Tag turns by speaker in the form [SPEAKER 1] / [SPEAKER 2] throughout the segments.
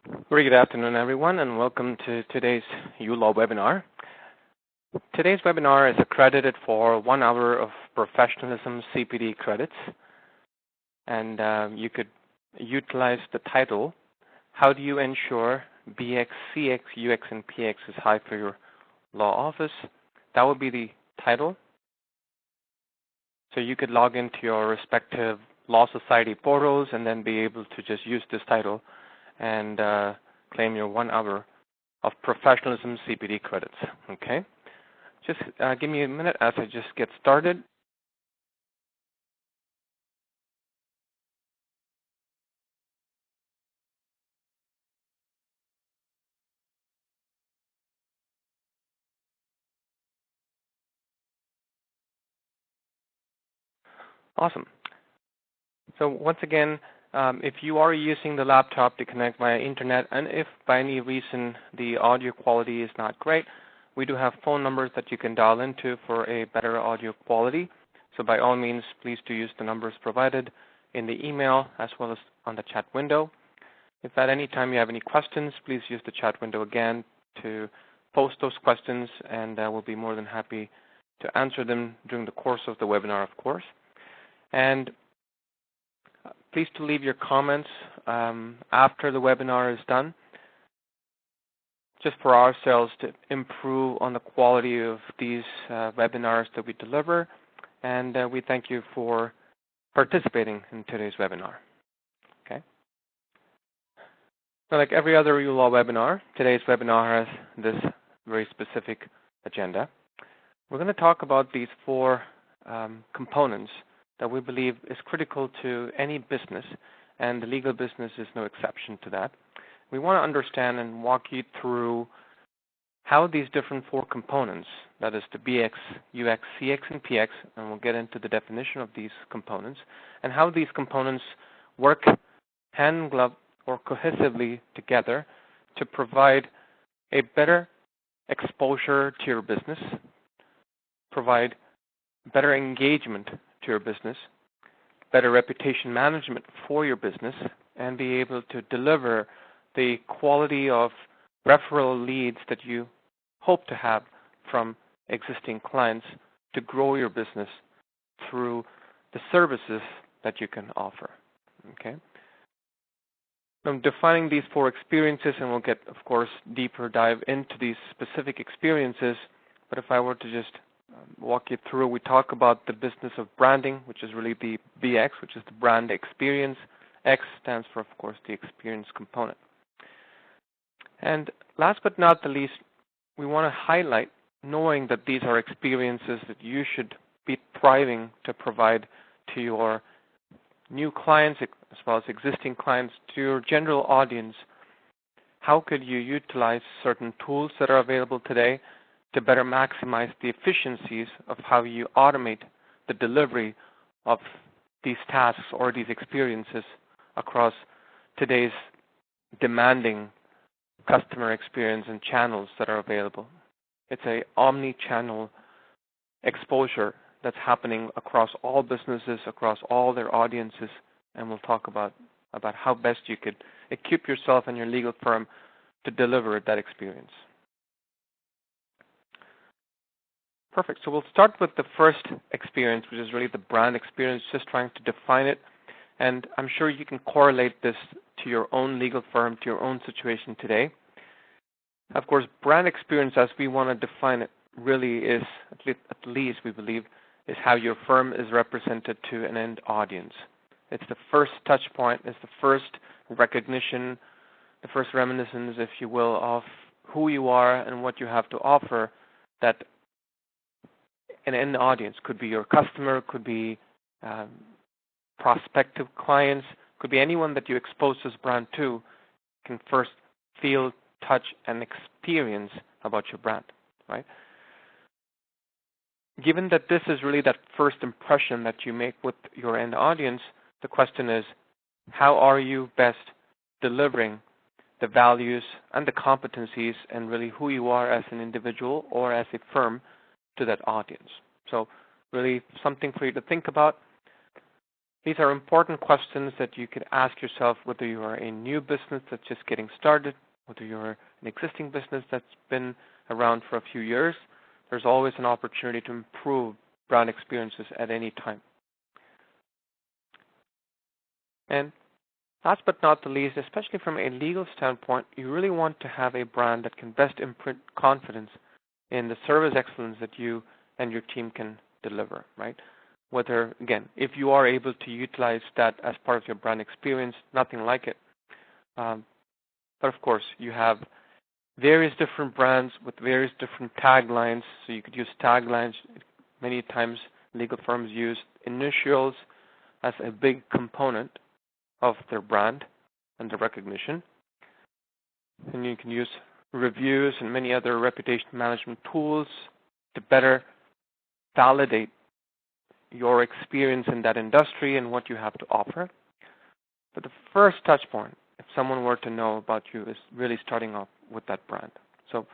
[SPEAKER 1] Very good afternoon, everyone, and welcome to today's uLaw webinar. Today's webinar is accredited for 1 hour of professionalism CPD credits, and you could utilize the title, How Do You Ensure BX, CX, UX, and PX is High for Your Law Office? That would be the title. So you could log into your respective law society portals and then be able to just use this title and claim your 1 hour of professionalism CPD credits. Okay, just give me a minute as I just get started. Awesome. So once again, if you are using the laptop to connect via internet, and if by any reason the audio quality is not great, we do have phone numbers that you can dial into for a better audio quality. So by all means, please do use the numbers provided in the email as well as on the chat window. If at any time you have any questions, please use the chat window again to post those questions, and we'll be more than happy to answer them during the course of the webinar, of course. And please to leave your comments after the webinar is done, just for ourselves to improve on the quality of these webinars that we deliver. And we thank you for participating in today's webinar. Okay. So like every other uLaw webinar, today's webinar has this very specific agenda. We're going to talk about these 4 components that we believe is critical to any business, and the legal business is no exception to that. We want to understand and walk you through how these different 4 components, that is the BX, UX, CX, and PX, and we'll get into the definition of these components, and how these components work hand in glove or cohesively together to provide a better exposure to your business, provide better engagement to your business, better reputation management for your business, and be able to deliver the quality of referral leads that you hope to have from existing clients to grow your business through the services that you can offer. Okay. I'm defining these 4 experiences, and we'll get, of course, deeper dive into these specific experiences. But if I were to just walk you through, we talk about the business of branding, which is really the BX, which is the brand experience. X stands for, of course, the experience component. And last but not the least, we want to highlight, knowing that these are experiences that you should be thriving to provide to your new clients as well as existing clients, to your general audience. How could you utilize certain tools that are available today to better maximize the efficiencies of how you automate the delivery of these tasks or these experiences across today's demanding customer experience and channels that are available. It's an omni-channel exposure that's happening across all businesses, across all their audiences, and we'll talk about how best you could equip yourself and your legal firm to deliver that experience. Perfect. So we'll start with the first experience, which is really the brand experience, just trying to define it. And I'm sure you can correlate this to your own legal firm, to your own situation today. Of course, brand experience, as we want to define it, really is, at least we believe, is how your firm is represented to an end audience. It's the first touch point, it's the first recognition, the first reminiscence, if you will, of who you are and what you have to offer that an end audience, could be your customer, could be prospective clients, could be anyone that you expose this brand to, can first feel, touch, and experience about your brand, right? Given that this is really that first impression that you make with your end audience, the question is, how are you best delivering the values and the competencies and really who you are as an individual or as a firm to that audience? So really something for you to think about. These are important questions that you could ask yourself whether you are a new business that's just getting started, whether you're an existing business that's been around for a few years. There's always an opportunity to improve brand experiences at any time. And last but not the least, especially from a legal standpoint, you really want to have a brand that can best imprint confidence in the service excellence that you and your team can deliver, right? Whether, again, if you are able to utilize that as part of your brand experience, nothing like it. But of course, you have various different brands with various different taglines, so you could use taglines. Many times legal firms use initials as a big component of their brand and the recognition. And you can use reviews and many other reputation management tools to better validate your experience in that industry and what you have to offer. But the first touch point, if someone were to know about you, is really starting off with that brand. So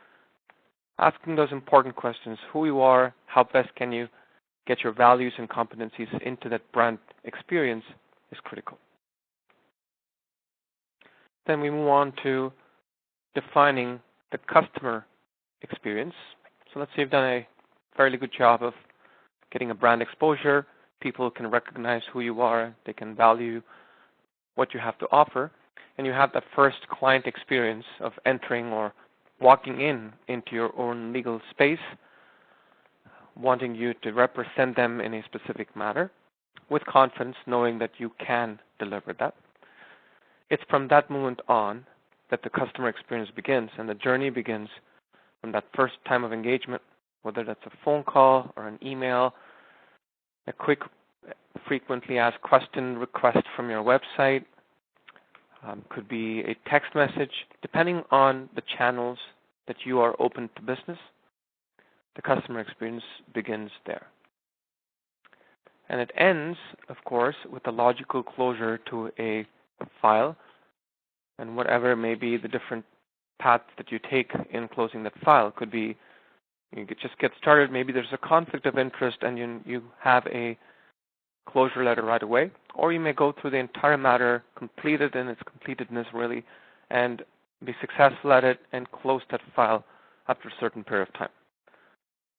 [SPEAKER 1] asking those important questions, who you are, how best can you get your values and competencies into that brand experience, is critical. Then we move on to defining the customer experience. So let's say you've done a fairly good job of getting a brand exposure. People can recognize who you are. They can value what you have to offer. And you have that first client experience of entering or walking into your own legal space, wanting you to represent them in a specific manner with confidence, knowing that you can deliver that. It's from that moment on that the customer experience begins, and the journey begins from that first time of engagement, whether that's a phone call or an email, a quick, frequently asked question request from your website, could be a text message. Depending on the channels that you are open to business, the customer experience begins there. And it ends, of course, with the logical closure to a file, and whatever may be the different paths that you take in closing that file. Could be you could just get started, maybe there's a conflict of interest and you have a closure letter right away, or you may go through the entire matter, complete it in its completedness really, and be successful at it and close that file after a certain period of time.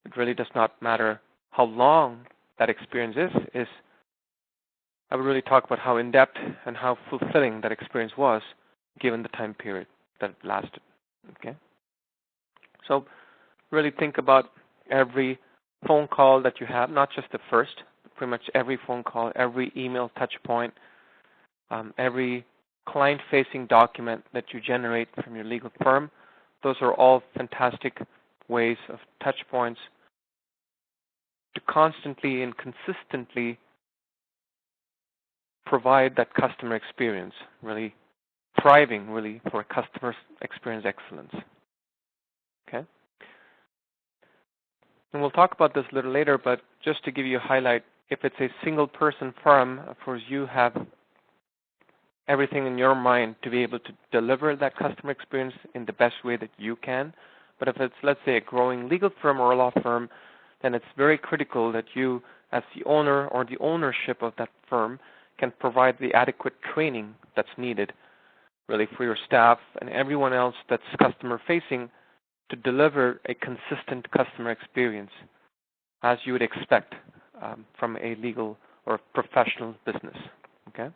[SPEAKER 1] It really does not matter how long that experience is. I would really talk about how in-depth and how fulfilling that experience was given the time period that it lasted. Okay? So really think about every phone call that you have, not just the first, but pretty much every phone call, every email touch point, every client-facing document that you generate from your legal firm. Those are all fantastic ways of touch points to constantly and consistently provide that customer experience, really thriving really for customer experience excellence. Okay? And we'll talk about this a little later, but just to give you a highlight, if it's a single person firm, of course you have everything in your mind to be able to deliver that customer experience in the best way that you can. But if it's, let's say, a growing legal firm or a law firm, then it's very critical that you, as the owner or the ownership of that firm, can provide the adequate training that's needed really for your staff and everyone else that's customer facing to deliver a consistent customer experience as you would expect from a legal or professional business. Okay?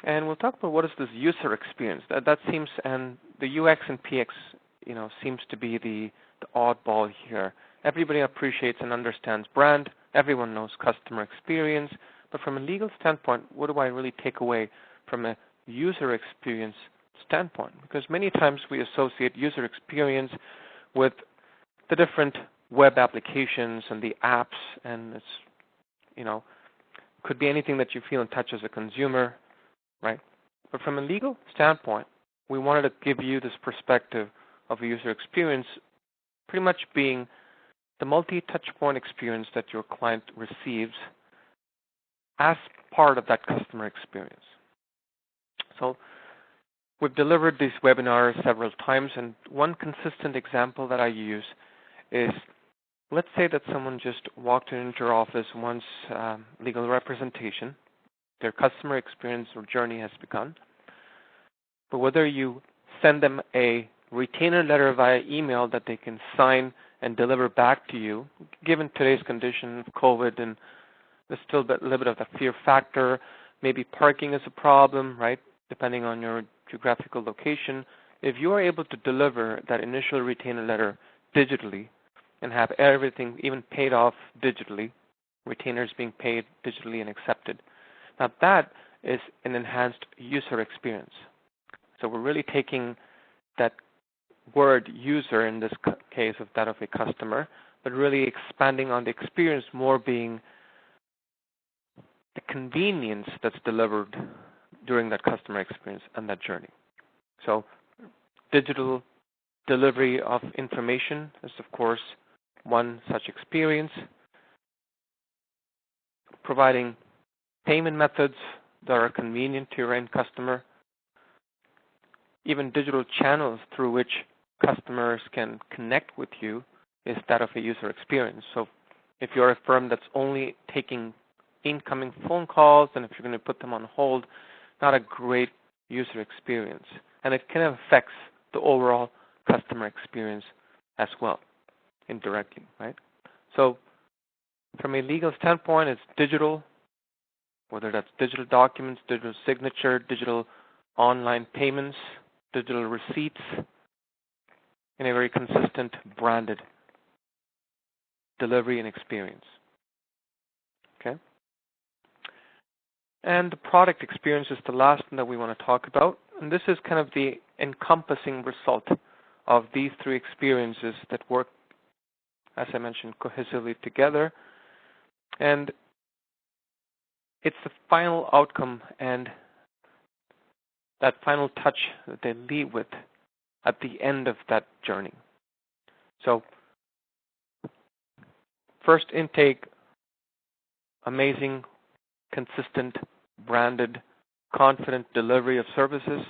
[SPEAKER 1] And we'll talk about what is this user experience. That seems, and the UX and PX, seems to be the oddball here. Everybody appreciates and understands brand. Everyone knows customer experience. But from a legal standpoint, what do I really take away from a user experience standpoint? Because many times we associate user experience with the different web applications and the apps, and it's, could be anything that you feel in touch as a consumer, right? But from a legal standpoint, we wanted to give you this perspective of a user experience pretty much being the multi-touch point experience that your client receives as part of that customer experience. So we've delivered these webinars several times, and one consistent example that I use is, let's say that someone just walked into your office, wants legal representation. Their customer experience or journey has begun. But whether you send them a retainer letter via email that they can sign and deliver back to you, given today's condition of COVID, and there's still a little bit of a fear factor, maybe parking is a problem, right, depending on your geographical location. If you are able to deliver that initial retainer letter digitally and have everything even paid off digitally, retainers being paid digitally and accepted, now that is an enhanced user experience. So we're really taking that word user in this case of that of a customer, but really expanding on the experience more being the convenience that's delivered during that customer experience and that journey. So digital delivery of information is, of course, one such experience. Providing payment methods that are convenient to your end customer. Even digital channels through which customers can connect with you is that of a user experience. So if you're a firm that's only taking incoming phone calls, and if you're going to put them on hold, not a great user experience. And it kind of affects the overall customer experience as well, indirectly, right? So from a legal standpoint, it's digital, whether that's digital documents, digital signature, digital online payments, digital receipts, in a very consistent branded delivery and experience. Okay? And the product experience is the last one that we want to talk about. And this is kind of the encompassing result of these three experiences that work, as I mentioned, cohesively together. And it's the final outcome and that final touch that they leave with at the end of that journey. So first intake, amazing, consistent, branded, confident delivery of services,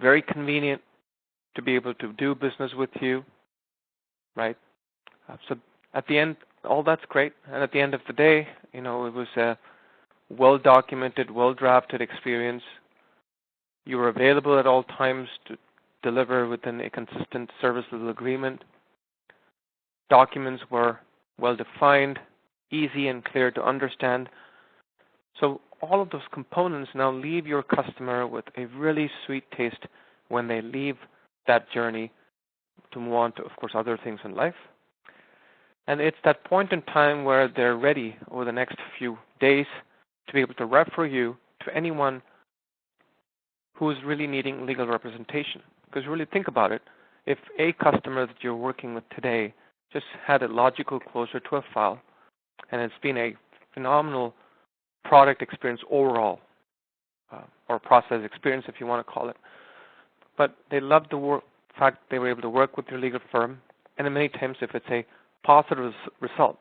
[SPEAKER 1] very convenient to be able to do business with you, right? So at the end, all that's great. And at the end of the day, it was a well-documented, well-drafted experience. You were available at all times to deliver within a consistent service level agreement. Documents were well-defined, easy and clear to understand. So all of those components now leave your customer with a really sweet taste when they leave that journey to move on to, of course, other things in life. And it's that point in time where they're ready over the next few days to be able to refer you to anyone who's really needing legal representation. Because really think about it, if a customer that you're working with today just had a logical closure to a file, and it's been a phenomenal product experience overall, or process experience if you want to call it, but they loved the fact they were able to work with your legal firm, and many times if it's a positive result,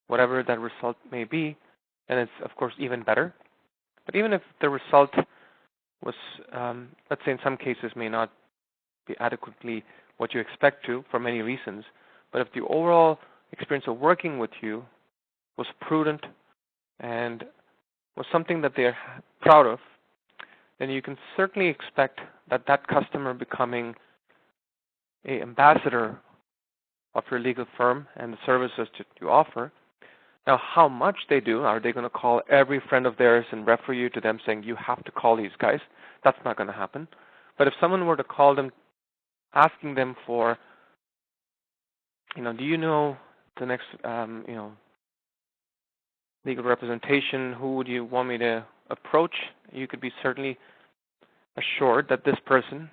[SPEAKER 1] whatever that result may be, and it's of course even better. But even if the result was, let's say in some cases may not be adequately what you expect to for many reasons, but if the overall experience of working with you was prudent and was something that they're proud of, then you can certainly expect that that customer becoming an ambassador of your legal firm and the services that you offer. Now, how much they do, are they going to call every friend of theirs and refer you to them saying, you have to call these guys? That's not going to happen. But if someone were to call them, asking them for, do you know the next, legal representation, who would you want me to approach? You could be certainly assured that this person,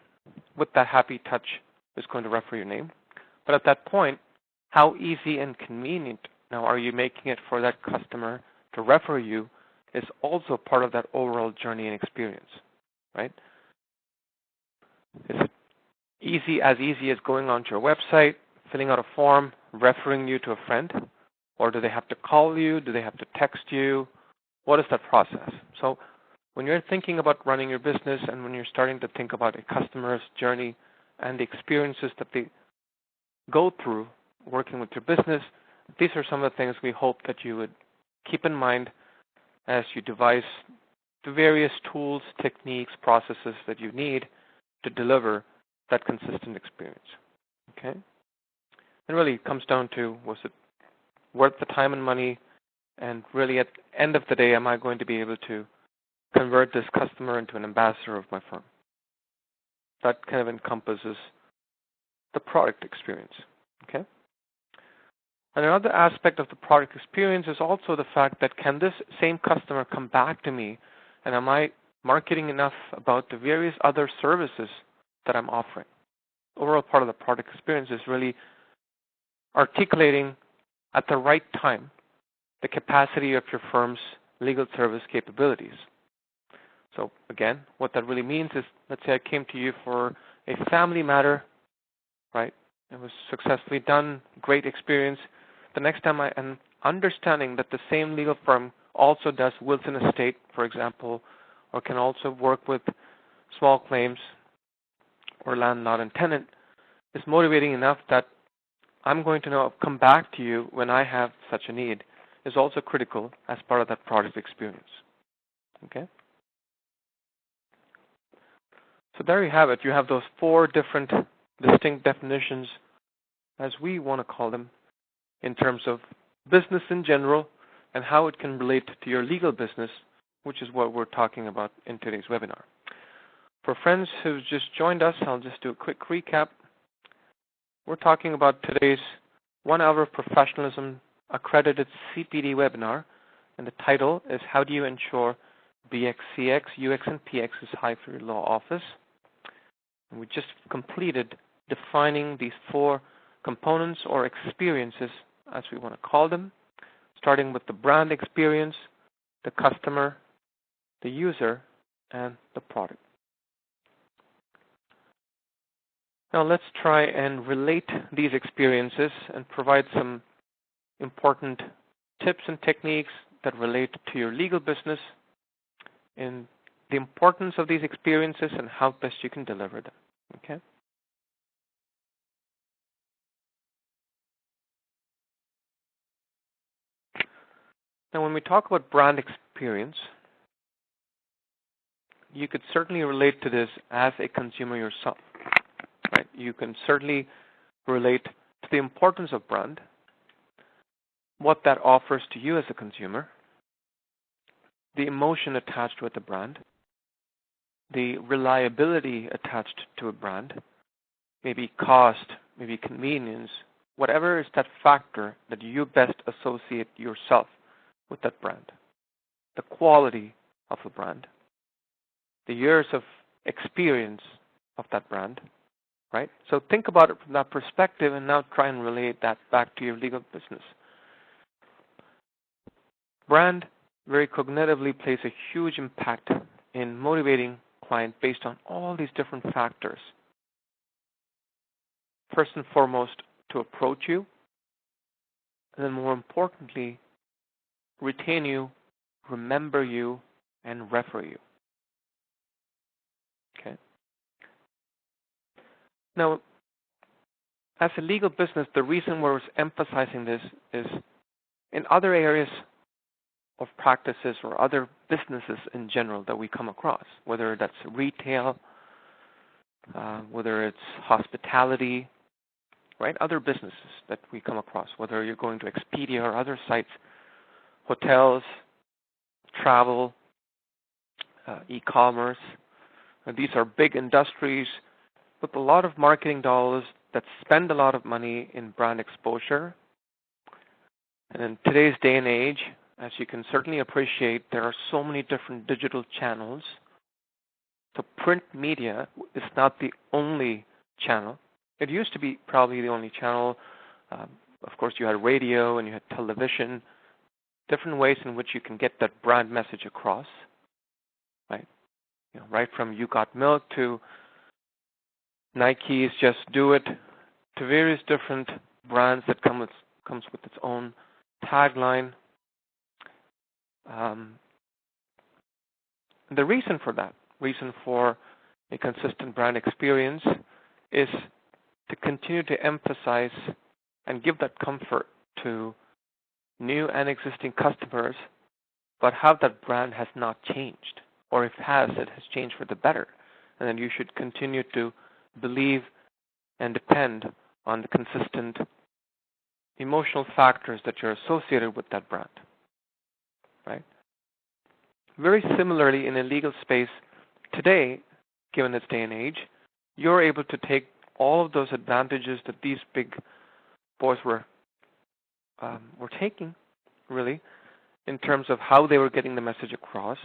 [SPEAKER 1] with that happy touch, is going to refer your name. But at that point, how easy and convenient now are you making it for that customer to refer you is also part of that overall journey and experience, right? Is it easy as going onto your website, filling out a form, referring you to a friend? Or do they have to call you? Do they have to text you? What is that process? So when you're thinking about running your business and when you're starting to think about a customer's journey and the experiences that they go through working with your business, These are some of the things we hope that you would keep in mind as you devise the various tools, techniques, processes that you need to deliver that consistent experience. Okay? And really it comes down to, was it worth the time and money? And really at the end of the day, am I going to be able to convert this customer into an ambassador of my firm? That kind of encompasses the product experience. Okay? And another aspect of the product experience is also the fact that can this same customer come back to me, and am I marketing enough about the various other services that I'm offering? Overall part of the product experience is really articulating at the right time the capacity of your firm's legal service capabilities. So again, what that really means is, let's say I came to you for a family matter, right? It was successfully done, great experience. The next time I am understanding that the same legal firm also does wills and estate, for example, or can also work with small claims or landlord and tenant, is motivating enough that I'm going to know, come back to you when I have such a need, is also critical as part of that product experience. Okay? So there you have it. You have those 4 different distinct definitions, as we want to call them, in terms of business in general and how it can relate to your legal business, which is what we're talking about in today's webinar. For friends who've just joined us, I'll just do a quick recap. We're talking about today's 1 hour of professionalism accredited CPD webinar, and the title is How Do You Ensure BX, CX, UX, and PX is High for Your Law Office? And we just completed defining these 4 components or experiences, as we want to call them, starting with the brand experience, the customer, the user, and the product. Now let's try and relate these experiences and provide some important tips and techniques that relate to your legal business and the importance of these experiences and how best you can deliver them. Okay? Now when we talk about brand experience, you could certainly relate to this as a consumer yourself. Right? You can certainly relate to the importance of brand, what that offers to you as a consumer, the emotion attached with the brand, the reliability attached to a brand, maybe cost, maybe convenience, whatever is that factor that you best associate yourself with that brand, the quality of the brand, the years of experience of that brand, right? So think about it from that perspective and now try and relate that back to your legal business. Brand very cognitively plays a huge impact in motivating client based on all these different factors. First and foremost, to approach you, and then more importantly, retain you, remember you, and refer you. Okay. Now, as a legal business, the reason we're emphasizing this is in other areas of practices or other businesses in general that we come across, whether that's retail, whether it's hospitality, right? Other businesses that we come across, whether you're going to Expedia or other sites, hotels, travel, e-commerce. These are big industries with a lot of marketing dollars that spend a lot of money in brand exposure. And in today's day and age, as you can certainly appreciate, there are so many different digital channels. So print media is not the only channel. It used to be probably the only channel. Of course, you had radio and you had television, different ways in which you can get that brand message across, right? You know, right from You Got Milk to Nike's Just Do It to various different brands that comes with its own tagline. The reason for a consistent brand experience is to continue to emphasize and give that comfort to new and existing customers, but how that brand has not changed, or if it has changed for the better. And then you should continue to believe and depend on the consistent emotional factors that you're associated with that brand, right? Very similarly, in a legal space today, given its day and age, you're able to take all of those advantages that these big boys were taking, really, in terms of how they were getting the message across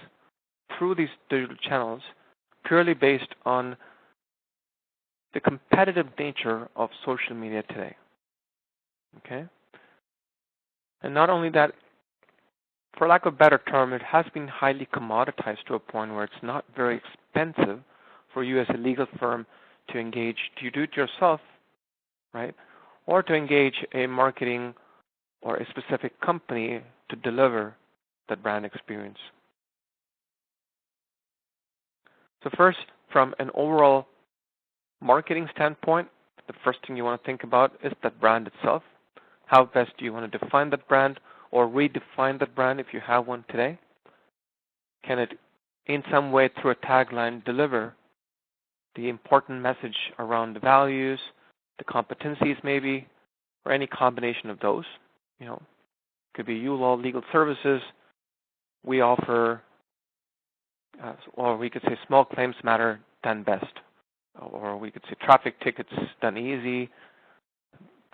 [SPEAKER 1] through these digital channels, purely based on the competitive nature of social media today. Okay? And not only that, for lack of a better term, it has been highly commoditized to a point where it's not very expensive for you as a legal firm to engage, to do it yourself, right? Or to engage a marketing or a specific company to deliver that brand experience. So first, from an overall marketing standpoint, the first thing you want to think about is that brand itself. How best do you want to define that brand or redefine that brand if you have one today? Can it, in some way, through a tagline, deliver the important message around the values, the competencies maybe, or any combination of those? You know, could be uLaw Legal Services. We offer, or we could say small claims matter done best. Or we could say traffic tickets done easy,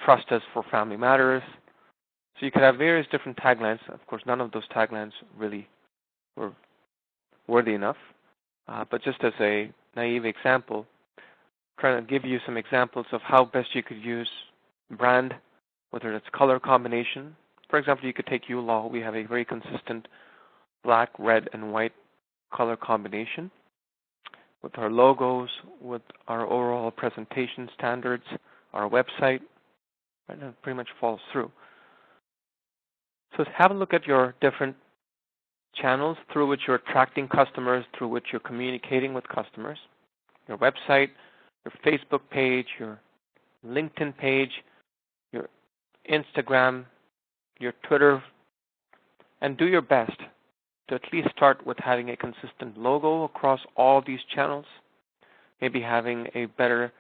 [SPEAKER 1] trust us for family matters. So you could have various different taglines. Of course, none of those taglines really were worthy enough. But just as a naive example, trying to give you some examples of how best you could use brand, whether it's color combination. For example, you could take uLaw. We have a very consistent black, red, and white color combination with our logos, with our overall presentation standards, our website, right? And it pretty much follows through. So have a look at your different channels through which you're attracting customers, through which you're communicating with customers. Your website, your Facebook page, your LinkedIn page, your Instagram, your Twitter, and do your best to at least start with having a consistent logo across all these channels, maybe having a better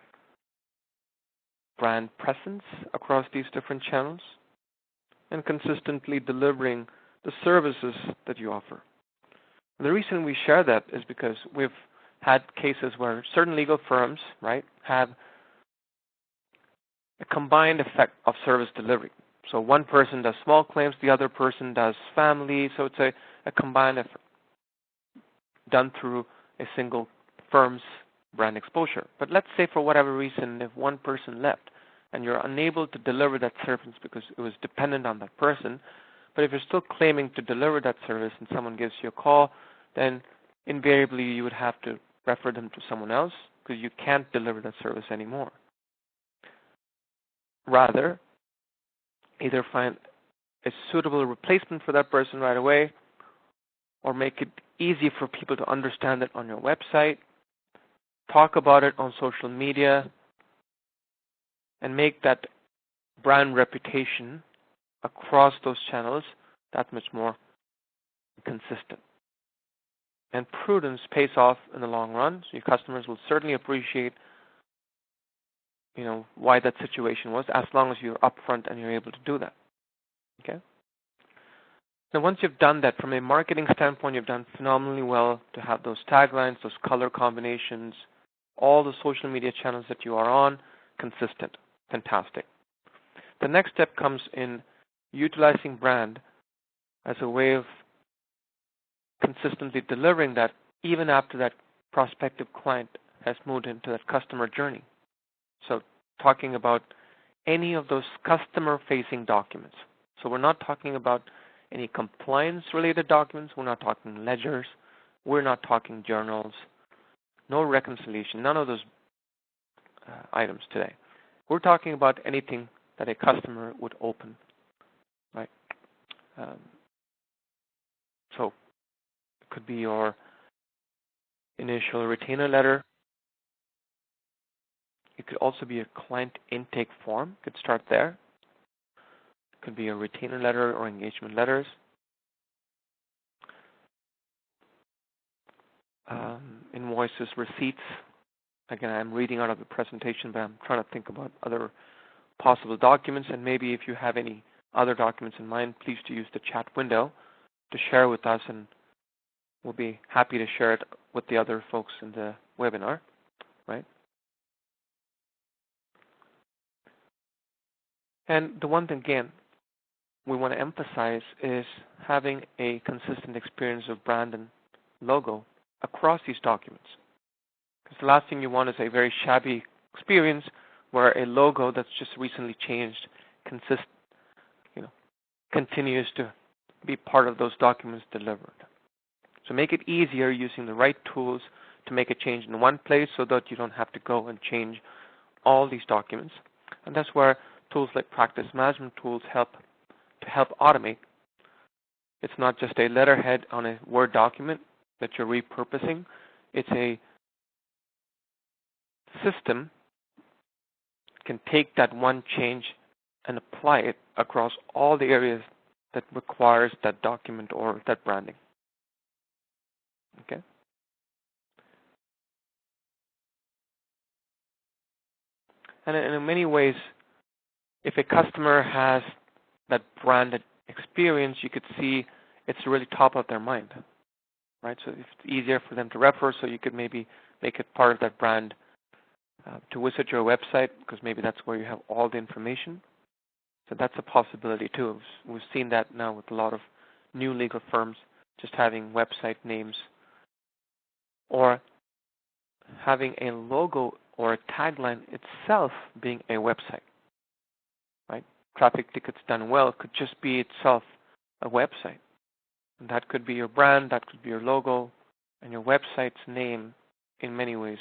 [SPEAKER 1] brand presence across these different channels, and consistently delivering the services that you offer. And the reason we share that is because we've had cases where certain legal firms, right, have a combined effect of service delivery. So one person does small claims, the other person does family, so it's a combined effort done through a single firm's brand exposure. But let's say for whatever reason, if one person left and you're unable to deliver that service because it was dependent on that person, but if you're still claiming to deliver that service and someone gives you a call, then invariably you would have to refer them to someone else because you can't deliver that service anymore. Rather, either find a suitable replacement for that person right away, or make it easy for people to understand it on your website, talk about it on social media, and make that brand reputation across those channels that much more consistent. And prudence pays off in the long run, so your customers will certainly appreciate why that situation was, as long as you're upfront and you're able to do that. Okay? Now, once you've done that, from a marketing standpoint, you've done phenomenally well to have those taglines, those color combinations, all the social media channels that you are on, consistent. Fantastic. The next step comes in utilizing brand as a way of consistently delivering that even after that prospective client has moved into that customer journey. So talking about any of those customer-facing documents. So we're not talking about any compliance-related documents. We're not talking ledgers. We're not talking journals. No reconciliation. None of those items today. We're talking about anything that a customer would open, right? So it could be your initial retainer letter. It could also be a client intake form. Could start there. Could be a retainer letter or engagement letters. Invoices, receipts. Again, I'm reading out of the presentation, but I'm trying to think about other possible documents, and maybe if you have any other documents in mind, please do use the chat window to share with us, and we'll be happy to share it with the other folks in the webinar, right? And the one thing, again, we want to emphasize is having a consistent experience of brand and logo across these documents. Because the last thing you want is a very shabby experience where a logo that's just recently changed continues to be part of those documents delivered. So make it easier using the right tools to make a change in one place so that you don't have to go and change all these documents. And that's where tools like practice management tools help automate. It's not just a letterhead on a Word document that you're repurposing. It's a system that can take that one change and apply it across all the areas that requires that document or that branding. Okay? And in many ways, if a customer has that branded experience, you could see it's really top of their mind, right? So it's easier for them to refer, so you could maybe make it part of that brand to visit your website, because maybe that's where you have all the information. So that's a possibility too. We've seen that now with a lot of new legal firms, just having website names or having a logo or a tagline itself being a website, right? Traffic Tickets Done Well could just be itself a website. And that could be your brand, that could be your logo, and your website's name in many ways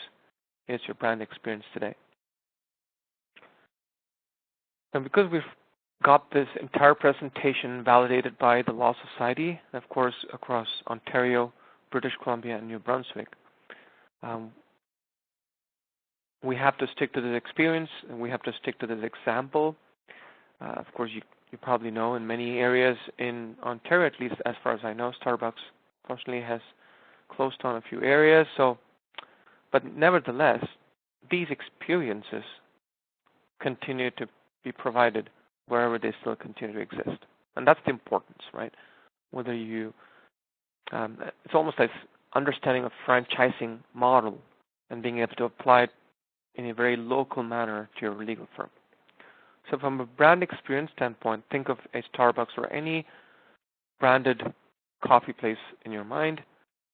[SPEAKER 1] is your brand experience today. And because we've got this entire presentation validated by the Law Society, and of course across Ontario, British Columbia, and New Brunswick, we have to stick to this experience, and we have to stick to this example. Of course, you probably know in many areas in Ontario, at least as far as I know, Starbucks fortunately has closed down a few areas. But nevertheless, these experiences continue to be provided wherever they still continue to exist. And that's the importance, right? Whether you, it's almost like understanding a franchising model and being able to apply it in a very local manner to your legal firm. So from a brand experience standpoint, think of a Starbucks or any branded coffee place in your mind.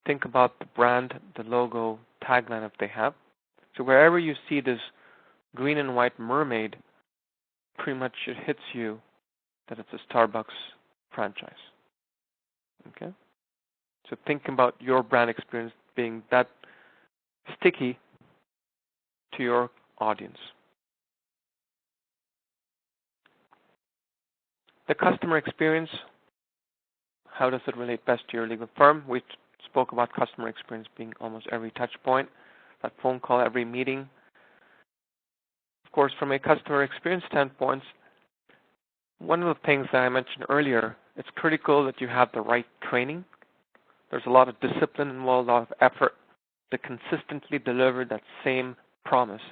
[SPEAKER 1] Think about the brand, the logo, tagline if they have. So wherever you see this green and white mermaid, pretty much it hits you that it's a Starbucks franchise. Okay? So think about your brand experience being that sticky to your audience. The customer experience, how does it relate best to your legal firm? We spoke about customer experience being almost every touch point, that phone call, every meeting. Of course, from a customer experience standpoint, one of the things that I mentioned earlier, it's critical that you have the right training. There's a lot of discipline involved, a lot of effort to consistently deliver that same promise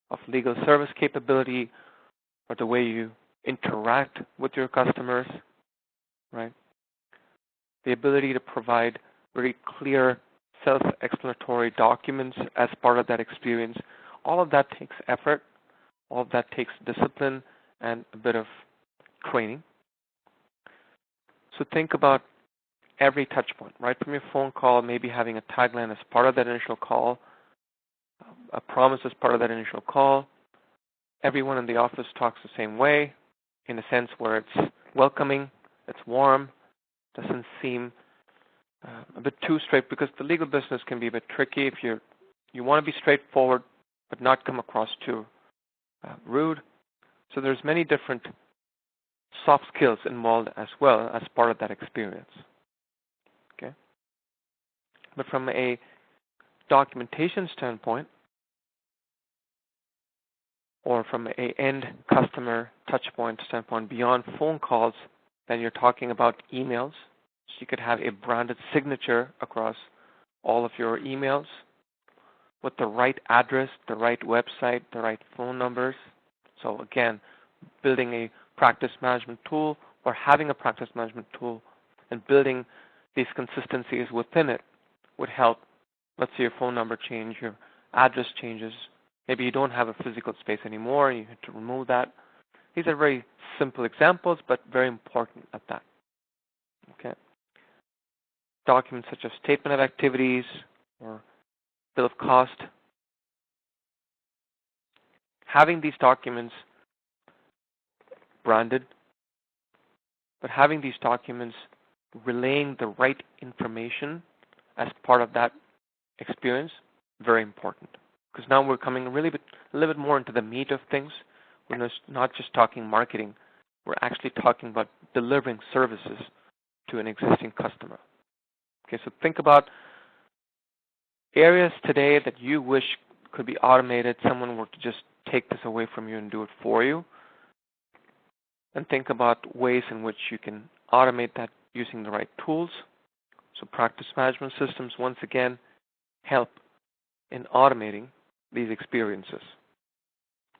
[SPEAKER 1] of legal service capability or the way you interact with your customers, right? The ability to provide very clear self-explanatory documents as part of that experience. All of that takes effort. All of that takes discipline and a bit of training. So think about every touch point, right? From your phone call, maybe having a tagline as part of that initial call, a promise as part of that initial call. Everyone in the office talks the same way, in a sense where it's welcoming, it's warm, doesn't seem a bit too straight, because the legal business can be a bit tricky if you want to be straightforward but not come across too rude. So there's many different soft skills involved as well as part of that experience. Okay. But from a documentation standpoint, or from an end customer touchpoint standpoint, beyond phone calls, then you're talking about emails. So you could have a branded signature across all of your emails with the right address, the right website, the right phone numbers. So again, building a practice management tool or having a practice management tool and building these consistencies within it would help. Let's say your phone number change, your address changes. Maybe you don't have a physical space anymore and you have to remove that. These are very simple examples, but very important at that. Okay. Documents such as statement of activities or bill of cost. Having these documents branded, but having these documents relaying the right information as part of that experience, very important. Because now we're coming a little bit more into the meat of things. We're not just talking marketing. We're actually talking about delivering services to an existing customer. Okay, so think about areas today that you wish could be automated. Someone were to just take this away from you and do it for you. And think about ways in which you can automate that using the right tools. So practice management systems, once again, help in automating these experiences.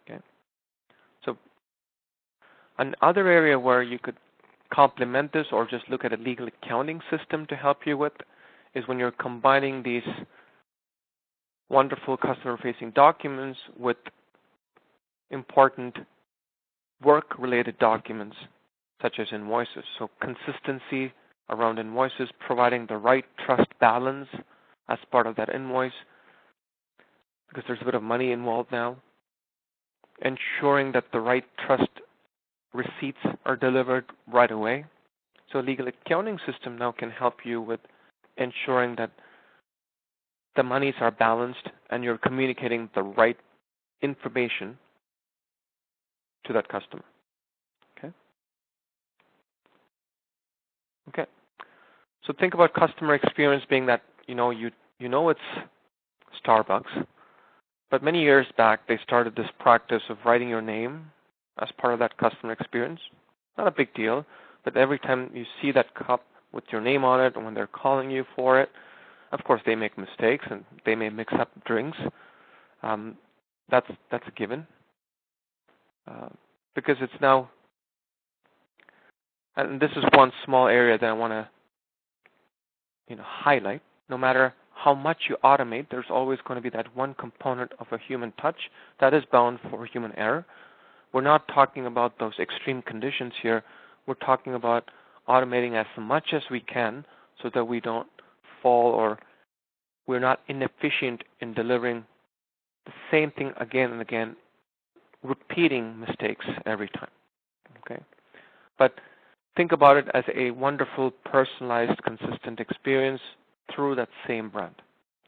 [SPEAKER 1] Okay. So another area where you could complement this or just look at a legal accounting system to help you with is when you're combining these wonderful customer-facing documents with important work-related documents such as invoices. So consistency around invoices, providing the right trust balance as part of that invoice, because there's a bit of money involved now. Ensuring that the right trust receipts are delivered right away. So a legal accounting system now can help you with ensuring that the monies are balanced and you're communicating the right information to that customer. Okay. So think about customer experience being that you know it's Starbucks, but many years back they started this practice of writing your name as part of that customer experience. Not a big deal, but every time you see that cup with your name on it and when they're calling you for it, of course they make mistakes and they may mix up drinks. That's a given. Because it's now, and this is one small area that I want to highlight. No matter how much you automate, there's always going to be that one component of a human touch that is bound for human error. We're not talking about those extreme conditions here. We're talking about automating as much as we can so that we don't fall or we're not inefficient in delivering the same thing again and again, repeating mistakes every time. Okay, but think about it as a wonderful, personalized, consistent experience through that same brand.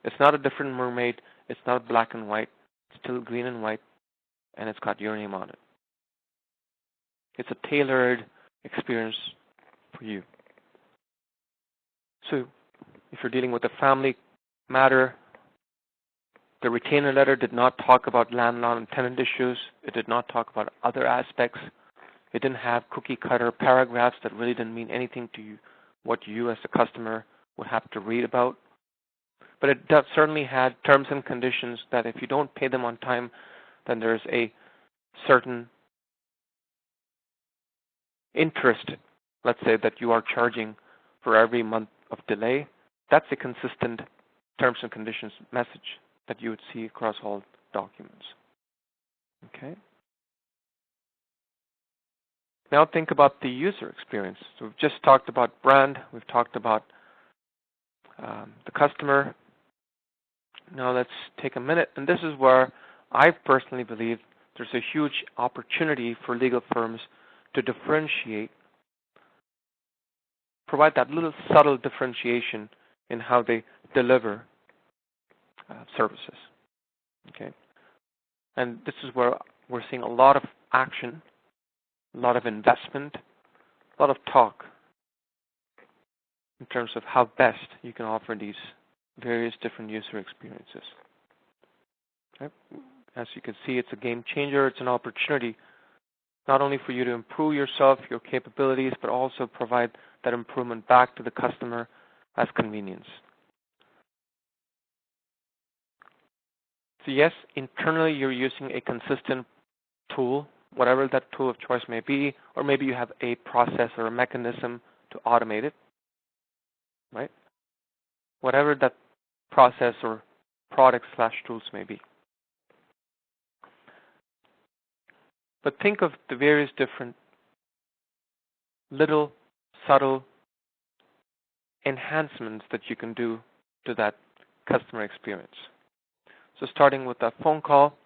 [SPEAKER 1] It's not a different mermaid. It's not black and white. It's still green and white, and it's got your name on it. It's a tailored experience for you. So if you're dealing with a family matter, the retainer letter did not talk about landlord and tenant issues. It did not talk about other aspects. It didn't have cookie-cutter paragraphs that really didn't mean anything to you, what you as a customer would have to read about. But it certainly had terms and conditions that if you don't pay them on time, then there's a certain interest, let's say, that you are charging for every month of delay. That's a consistent terms and conditions message that you would see across all documents. Okay. Now think about the user experience. So we've just talked about brand. We've talked about the customer. Now let's take a minute. And this is where I personally believe there's a huge opportunity for legal firms to differentiate, provide that little subtle differentiation in how they deliver services. Okay. And this is where we're seeing a lot of action, a lot of investment, a lot of talk in terms of how best you can offer these various different user experiences. Okay? As you can see, it's a game changer. It's an opportunity not only for you to improve yourself, your capabilities, but also provide that improvement back to the customer as convenience. So yes, internally you're using a consistent tool, whatever that tool of choice may be, or maybe you have a process or a mechanism to automate it, right? Whatever that process or product/tools may be. But think of the various different little subtle enhancements that you can do to that customer experience. So starting with that phone call,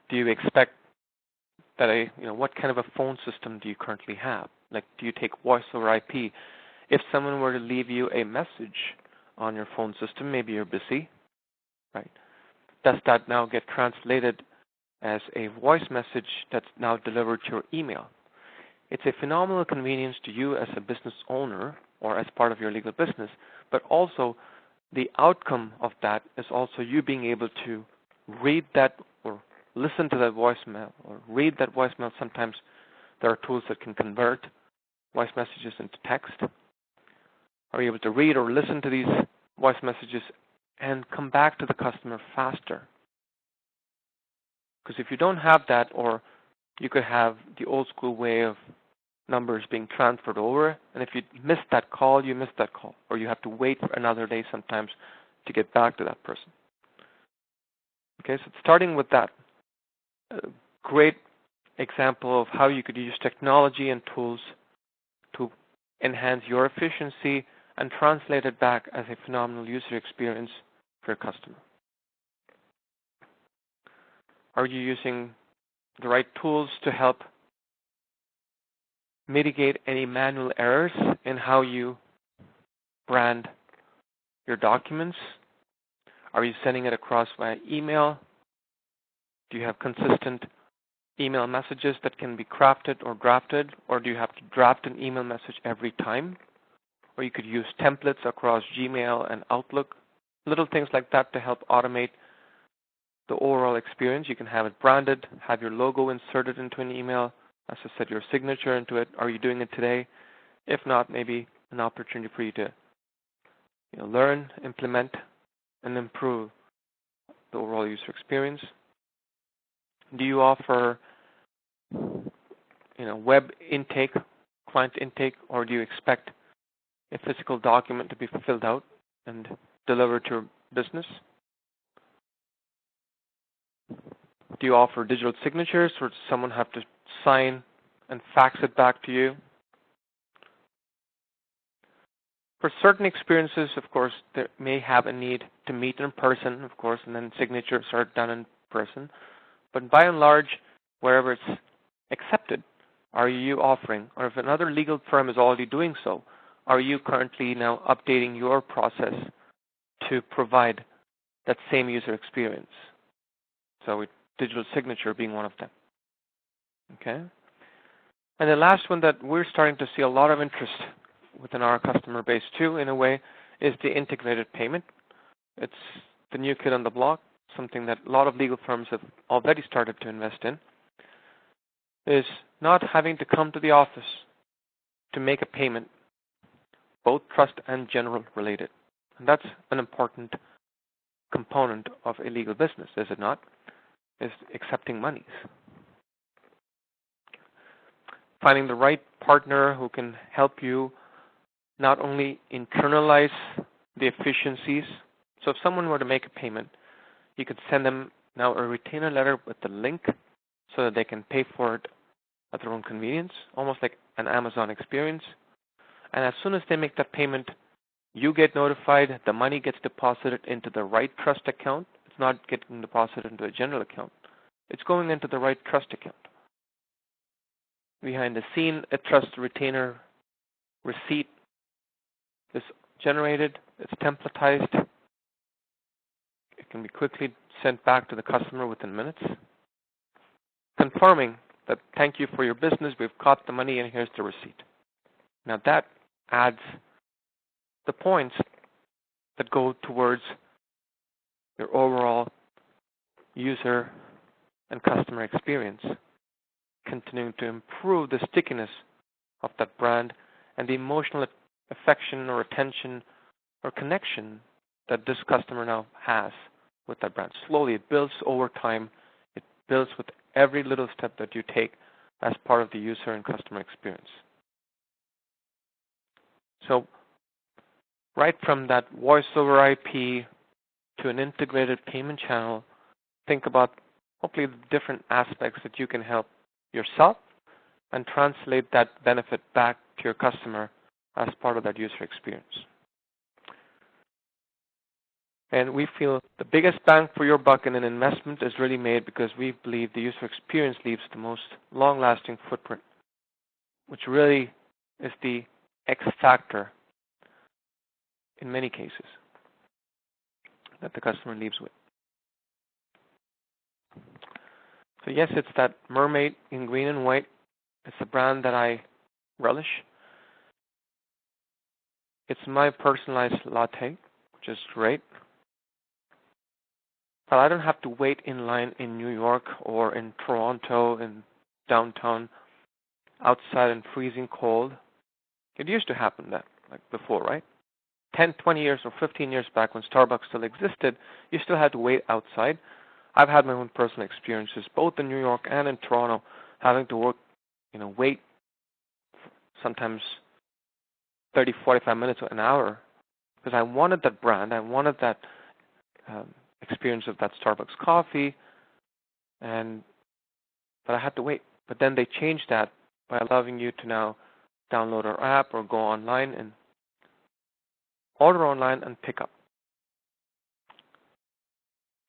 [SPEAKER 1] do you expect that what kind of a phone system do you currently have? Like, do you take voice over IP? If someone were to leave you a message on your phone system, maybe you're busy, right? Does that now get translated as a voice message that's now delivered to your email? It's a phenomenal convenience to you as a business owner or as part of your legal business, but also the outcome of that is also you being able to read that or listen to that voicemail or read that voicemail. Sometimes there are tools that can convert voice messages into text. Are you able to read or listen to these voice messages and come back to the customer faster? Because if you don't have that, or you could have the old school way of numbers being transferred over, and if you miss that call, you miss that call, or you have to wait for another day sometimes to get back to that person. Okay, so starting with that, a great example of how you could use technology and tools to enhance your efficiency and translate it back as a phenomenal user experience for your customer. Are you using the right tools to help mitigate any manual errors in how you brand your documents? Are you sending it across via email? Do you have consistent email messages that can be crafted or drafted, or do you have to draft an email message every time? Or you could use templates across Gmail and Outlook, little things like that to help automate the overall experience. You can have it branded, have your logo inserted into an email, as I said, your signature into it. Are you doing it today? If not, maybe an opportunity for you to learn, implement, and improve the overall user experience. Do you offer web intake, client intake, or do you expect a physical document to be filled out and delivered to your business? Do you offer digital signatures, or does someone have to sign and fax it back to you? For certain experiences, of course, there may have a need to meet in person, of course, and then signatures are done in person. But by and large, wherever it's accepted, are you offering, or if another legal firm is already doing so, are you currently now updating your process to provide that same user experience? So digital signature being one of them. Okay. And the last one that we're starting to see a lot of interest within our customer base too, in a way, is the integrated payment. It's the new kid on the block, something that a lot of legal firms have already started to invest in, is not having to come to the office to make a payment, both trust and general related. And that's an important component of a legal business, is it not? Is accepting monies. Finding the right partner who can help you not only internalize the efficiencies. So if someone were to make a payment, you could send them now a retainer letter with the link so that they can pay for it at their own convenience, almost like an Amazon experience. And as soon as they make that payment, you get notified, the money gets deposited into the right trust account. It's not getting deposited into a general account. It's going into the right trust account. Behind the scene, a trust retainer receipt is generated. It's templatized. It can be quickly sent back to the customer within minutes, confirming that thank you for your business, we've caught the money and here's the receipt. Now that adds the points that go towards your overall user and customer experience, continuing to improve the stickiness of that brand and the emotional affection or attention or connection that this customer now has with that brand. Slowly, it builds over time. It builds with every little step that you take as part of the user and customer experience. So right from that voice over IP to an integrated payment channel, think about hopefully the different aspects that you can help yourself and translate that benefit back to your customer as part of that user experience. And we feel the biggest bang for your buck in an investment is really made because we believe the user experience leaves the most long-lasting footprint, which really is the X factor in many cases that the customer leaves with. So yes, it's that mermaid in green and white. It's a brand that I relish. It's my personalized latte, which is great. But I don't have to wait in line in New York or in Toronto, in downtown, outside in freezing cold. It used to happen that, like before, right? 10, 20 years or 15 years back when Starbucks still existed, you still had to wait outside. I've had my own personal experiences, both in New York and in Toronto, having to work, wait sometimes 30, 45 minutes or an hour because I wanted that brand. I wanted that experience of that Starbucks coffee, but I had to wait. But then they changed that by allowing you to now download our app or go online and order online and pick up.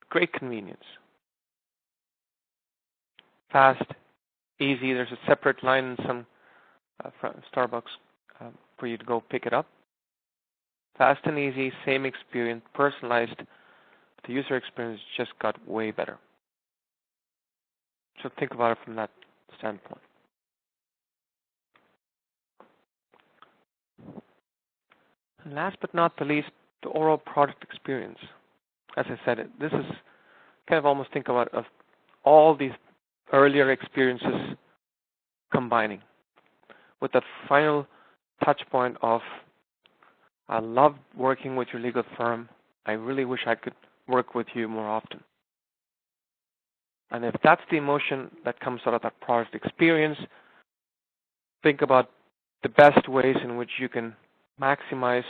[SPEAKER 1] Great convenience. Fast, easy. There's a separate line in some Starbucks for you to go pick it up. Fast and easy, same experience, personalized. The user experience just got way better. So think about it from that standpoint. And last but not the least, the overall product experience. As I said, this is kind of almost think about of all these earlier experiences combining with that final touch point of, I love working with your legal firm. I really wish I could work with you more often. And if that's the emotion that comes out of that product experience, think about the best ways in which you can maximize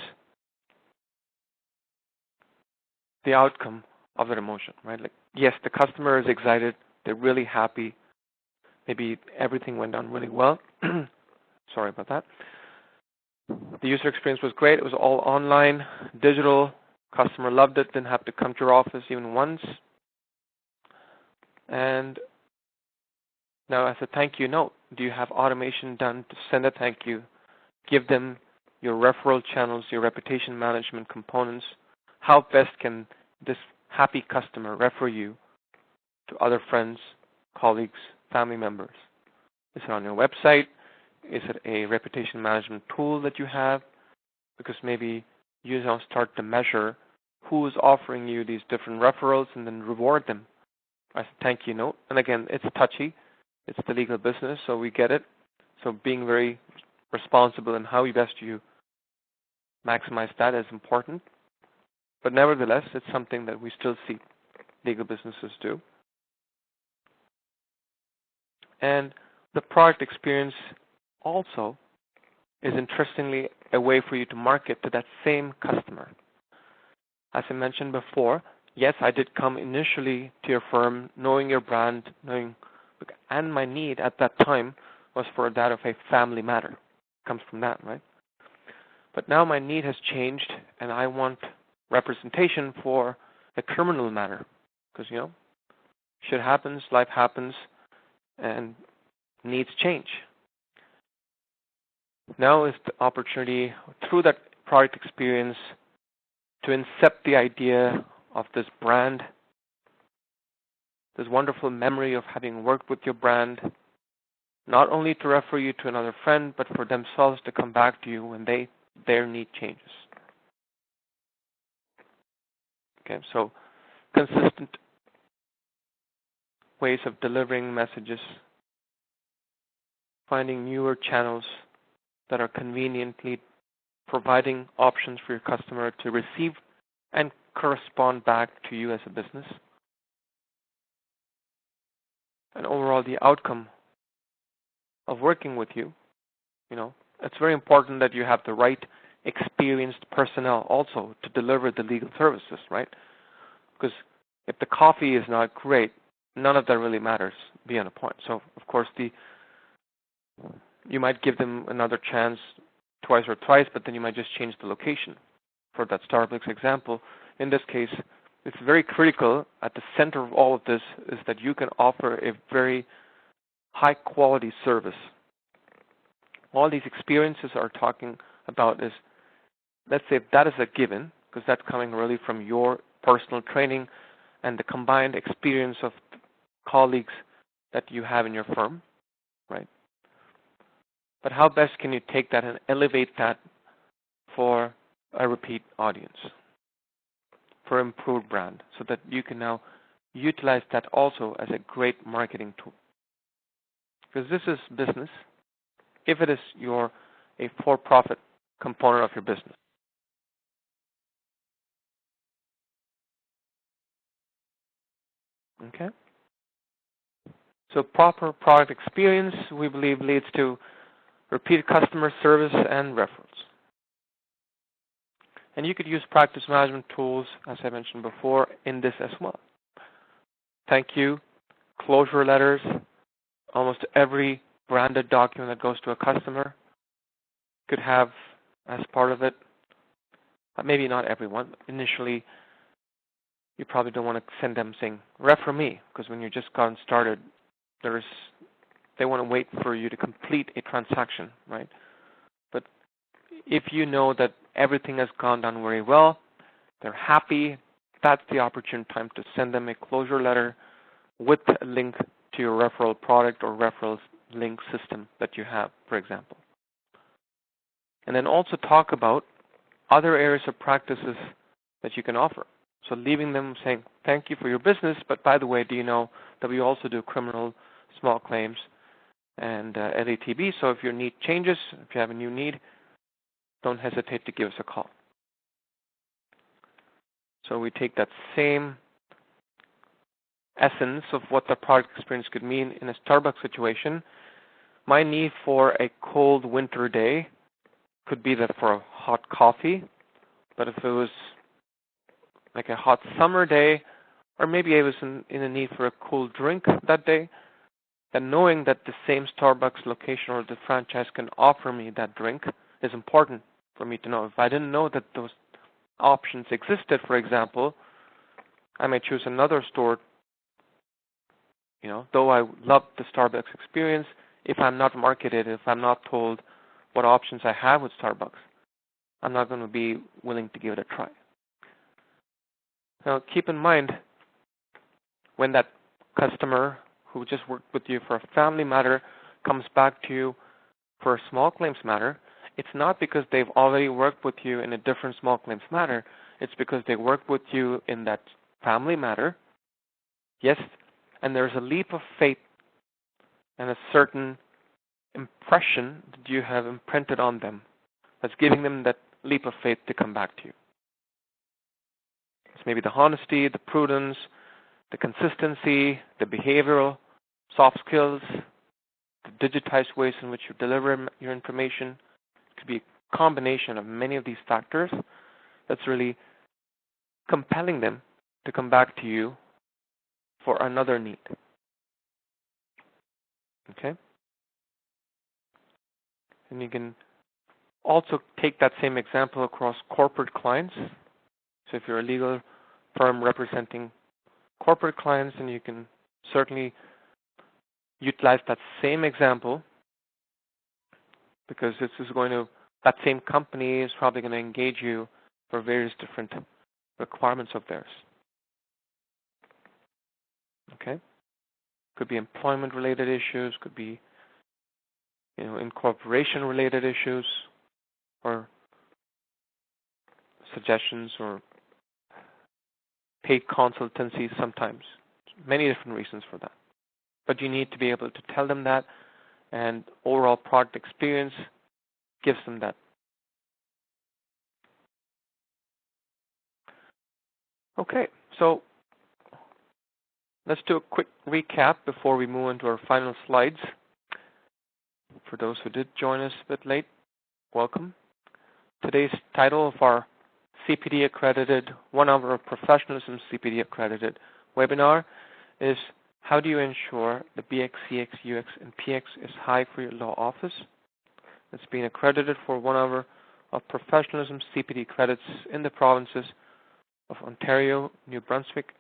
[SPEAKER 1] the outcome of that emotion, right? Like, yes, the customer is excited. They're really happy. Maybe everything went down really well. Sorry about that. The user experience was great. It was all online, digital. Customer loved it. Didn't have to come to your office even once. And now as a thank you note, do you have automation done to send a thank you? Give them your referral channels, your reputation management components. How best can this happy customer refer you to other friends, colleagues, family members? Is it on your website? Is it a reputation management tool that you have? Because maybe you now start to measure who is offering you these different referrals and then reward them as a thank you note. And again, it's touchy. It's the legal business, so we get it. So being very responsible in how best you maximize that is important. But nevertheless, it's something that we still see legal businesses do. And the product experience also is interestingly a way for you to market to that same customer. As I mentioned before, yes, I did come initially to your firm knowing your brand, and my need at that time was for that of a family matter. It comes from that, right? But now my need has changed and I want representation for a criminal matter because, shit happens, life happens, and needs change. Now is the opportunity through that product experience to incept the idea of this brand, this wonderful memory of having worked with your brand, not only to refer you to another friend, but for themselves to come back to you when their need changes. Okay, so consistent ways of delivering messages, finding newer channels that are conveniently providing options for your customer to receive and correspond back to you as a business. And overall, the outcome of working with you, it's very important that you have the right experienced personnel also to deliver the legal services, right? Because if the coffee is not great, none of that really matters beyond a point. So, of course, you might give them another chance twice or thrice, but then you might just change the location. For that Starbucks example, in this case, it's very critical at the center of all of this is that you can offer a very high quality service. All these experiences are talking about is, let's say if that is a given, because that's coming really from your personal training and the combined experience of colleagues that you have in your firm, right? But how best can you take that and elevate that for a repeat audience, for improved brand, so that you can now utilize that also as a great marketing tool? Because this is business, if it is a for-profit component of your business. Okay? So proper product experience, we believe, leads to repeat customer service and referrals. And you could use practice management tools, as I mentioned before, in this as well. Thank you, closure letters, almost every branded document that goes to a customer could have as part of it, maybe not everyone. Initially, you probably don't want to send them saying, refer me, because when you just gotten started, they want to wait for you to complete a transaction, right? But if you know that everything has gone down very well, they're happy, that's the opportune time to send them a closure letter with a link to your referral product or referral link system that you have, for example. And then also talk about other areas of practices that you can offer. So leaving them saying, thank you for your business, but by the way, do you know that we also do criminal small claims and LATB, so if your need changes, if you have a new need, don't hesitate to give us a call. So we take that same essence of what the product experience could mean in a Starbucks situation. My need for a cold winter day could be that for a hot coffee, but if it was like a hot summer day, or maybe I was in a need for a cool drink that day, then knowing that the same Starbucks location or the franchise can offer me that drink is important for me to know. If I didn't know that those options existed, for example, I may choose another store. Though I love the Starbucks experience, if I'm not marketed, if I'm not told what options I have with Starbucks, I'm not going to be willing to give it a try. Now, keep in mind, when that customer who just worked with you for a family matter comes back to you for a small claims matter, it's not because they've already worked with you in a different small claims matter. It's because they worked with you in that family matter. Yes, and there's a leap of faith and a certain impression that you have imprinted on them that's giving them that leap of faith to come back to you. It's maybe the honesty, the prudence, the consistency, the behavioral, soft skills, the digitized ways in which you deliver your information. It could be a combination of many of these factors that's really compelling them to come back to you for another need. Okay? And you can also take that same example across corporate clients. So if you're a legal firm representing corporate clients, then you can certainly utilize that same example, because that same company is probably going to engage you for various different requirements of theirs. Okay? Could be employment-related issues, could be incorporation-related issues, or suggestions, or paid consultancies sometimes. Many different reasons for that. but you need to be able to tell them that, and overall product experience gives them that. Okay, so let's do a quick recap before we move into our final slides. For those who did join us a bit late, welcome. Today's title of our CPD accredited, 1 hour of professionalism CPD accredited webinar is how do you ensure the BX, CX, UX, and PX is high for your law office? It's been accredited for 1 hour of professionalism CPD credits in the provinces of Ontario, New Brunswick,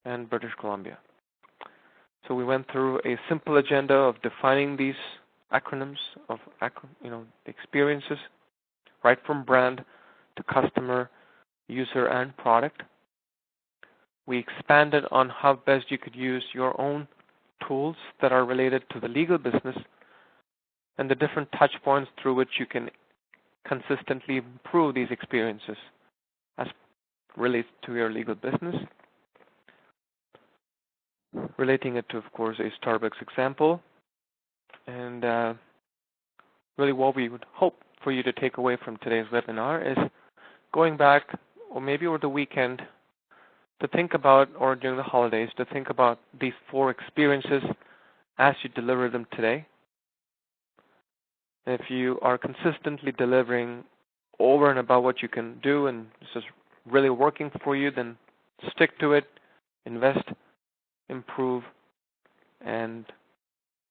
[SPEAKER 1] and British Columbia. So we went through a simple agenda of defining these acronyms of experiences, right from brand to customer, user, and product. We expanded on how best you could use your own tools that are related to the legal business and the different touch points through which you can consistently improve these experiences as relates to your legal business. Relating it to, of course, a Starbucks example. And really what we would hope for you to take away from today's webinar is going back, or maybe over the weekend, to think about, or during the holidays, to think about these 4 experiences as you deliver them today. If you are consistently delivering over and above what you can do, and this is really working for you, then stick to it, invest, improve, and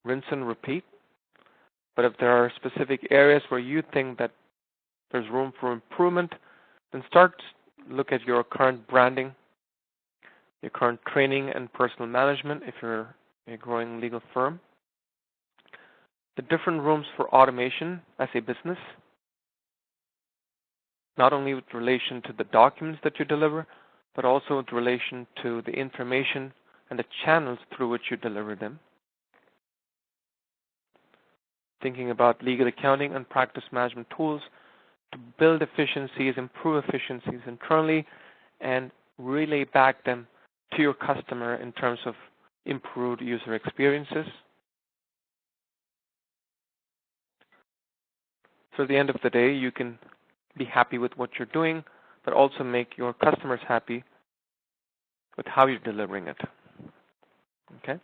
[SPEAKER 1] rinse and repeat. But if there are specific areas where you think that there's room for improvement, then start to look at your current branding, your current training and personal management if you're a growing legal firm, the different rooms for automation as a business, not only with relation to the documents that you deliver, but also with relation to the information and the channels through which you deliver them. Thinking about legal accounting and practice management tools to build efficiencies, improve efficiencies internally, and relay back them to your customer in terms of improved user experiences. So at the end of the day, you can be happy with what you're doing, but also make your customers happy with how you're delivering it. Okay?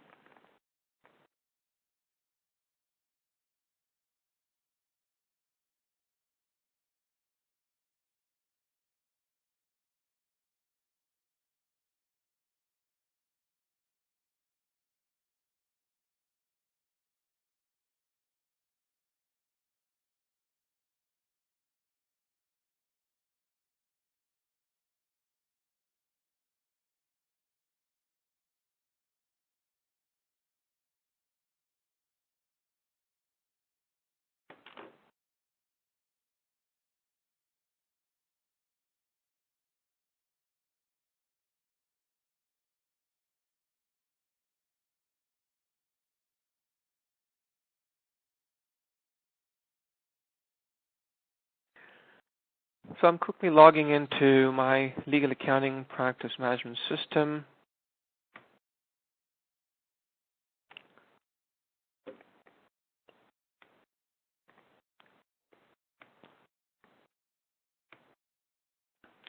[SPEAKER 1] So I'm quickly logging into my legal accounting practice management system.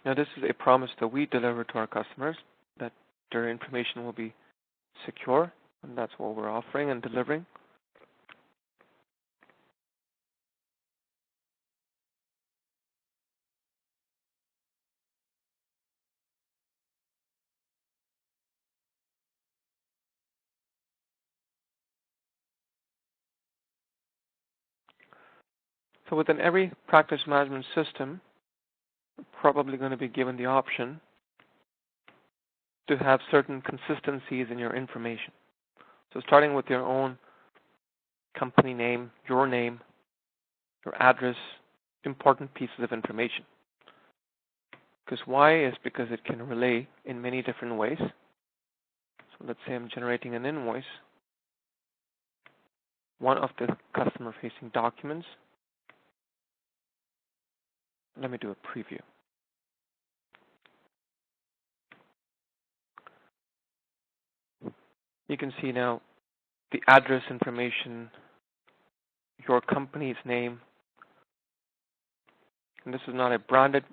[SPEAKER 1] Now this is a promise that we deliver to our customers, that their information will be secure, and that's what we're offering and delivering. So within every practice management system, you're probably going to be given the option to have certain consistencies in your information. So starting with your own company name, your address, important pieces of information. Because why is because it can relay in many different ways. So let's say I'm generating an invoice. One of the customer-facing documents. Let me do a preview. You can see now the address information, your company's name, and this is not a branded,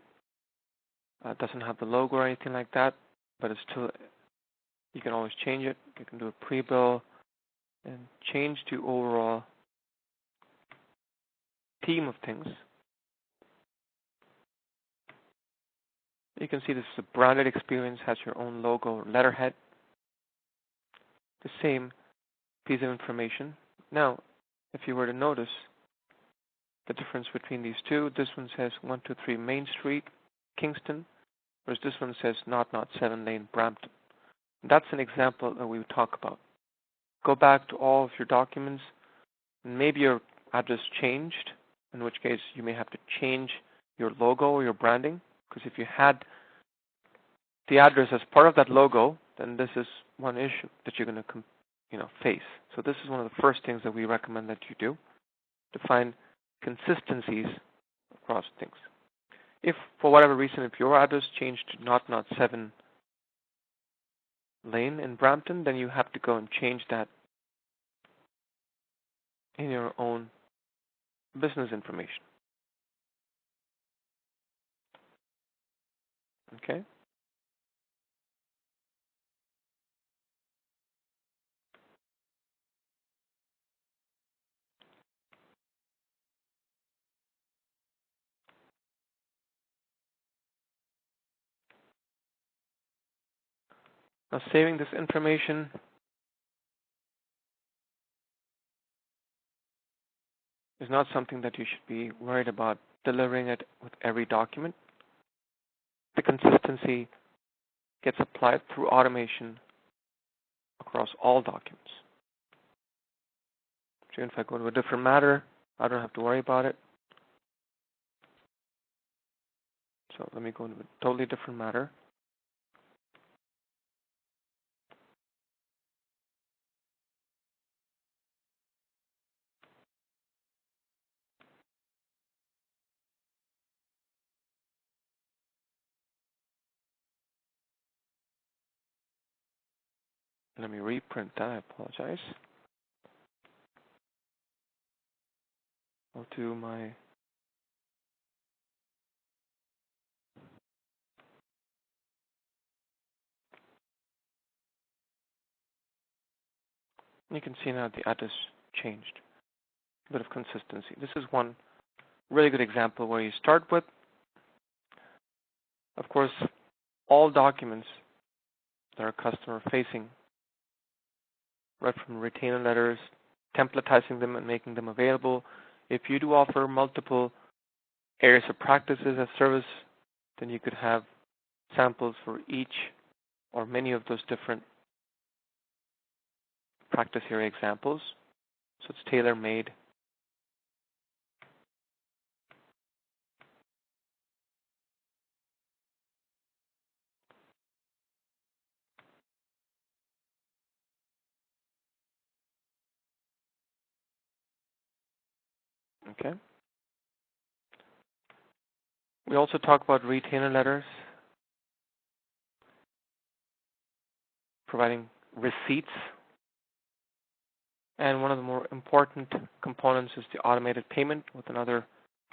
[SPEAKER 1] doesn't have the logo or anything like that, but it's still, you can always change it. You can do a pre-bill and change the overall theme of things. You can see this is a branded experience, has your own logo or letterhead, the same piece of information. Now, if you were to notice the difference between these two, this one says 123 Main Street, Kingston, whereas this one says 007 Lane, Brampton. And that's an example that we would talk about. Go back to all of your documents, and maybe your address changed, in which case you may have to change your logo or your branding, because if you had the address as part of that logo, then this is one issue that you're going to face. So this is one of the first things that we recommend that you do, to find consistencies across things. If for whatever reason, if your address changed to 007 Lane in Brampton, then you have to go and change that in your own business information. Okay? Now, saving this information is not something that you should be worried about delivering it with every document. The consistency gets applied through automation across all documents. So if I go to a different matter, I don't have to worry about it. So let me go into a totally different matter. Let me reprint that, I apologize. I'll do my you can see now the address changed. A bit of consistency. This is one really good example where you start with, of course, all documents that are customer facing, right from retainer letters, templatizing them and making them available. If you do offer multiple areas of practices as service, then you could have samples for each or many of those different practice area examples. So it's tailor-made. Okay. We also talk about retainer letters, providing receipts. And one of the more important components is the automated payment, with another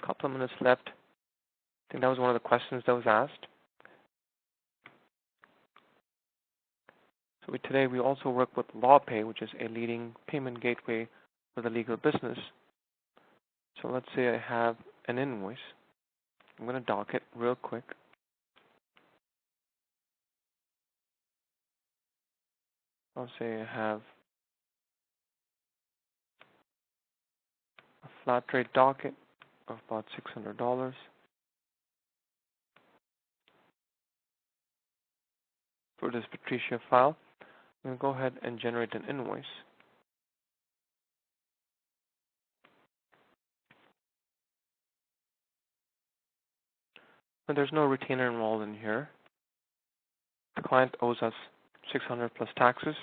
[SPEAKER 1] couple of minutes left. I think that was one of the questions that was asked. So today we also work with LawPay, which is a leading payment gateway for the legal business. So let's say I have an invoice. I'm going to dock it real quick. I'll say I have a flat rate docket of about $600 for this Patricia file. I'm going to go ahead and generate an invoice. And there's no retainer involved in here. The client owes us $600 plus taxes.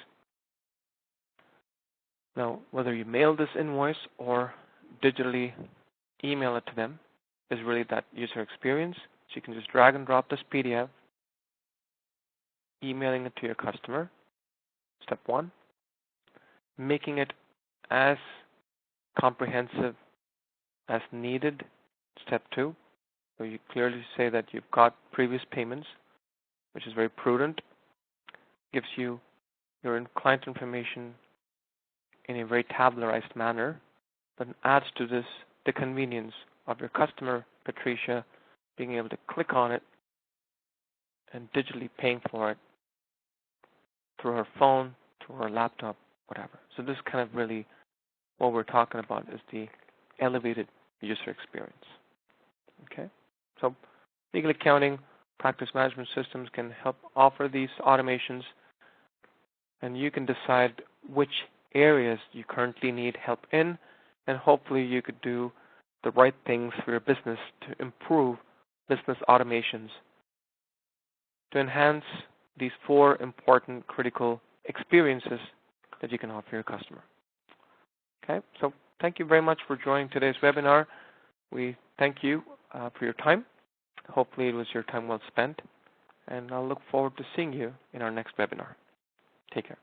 [SPEAKER 1] Now, whether you mail this invoice or digitally email it to them is really that user experience. So you can just drag and drop this PDF, emailing it to your customer, step one. making it as comprehensive as needed. Step 2, so you clearly say that you've got previous payments, which is very prudent, gives you your client information in a very tabularized manner, but adds to this the convenience of your customer, Patricia, being able to click on it and digitally paying for it through her phone, through her laptop, whatever. So this is kind of really what we're talking about, is the elevated user experience. Okay? So legal accounting, practice management systems can help offer these automations, and you can decide which areas you currently need help in, and hopefully you could do the right things for your business to improve business automations to enhance these 4 important critical experiences that you can offer your customer. Okay, so thank you very much for joining today's webinar. We thank you for your time. Hopefully it was your time well spent, and I'll look forward to seeing you in our next webinar. Take care.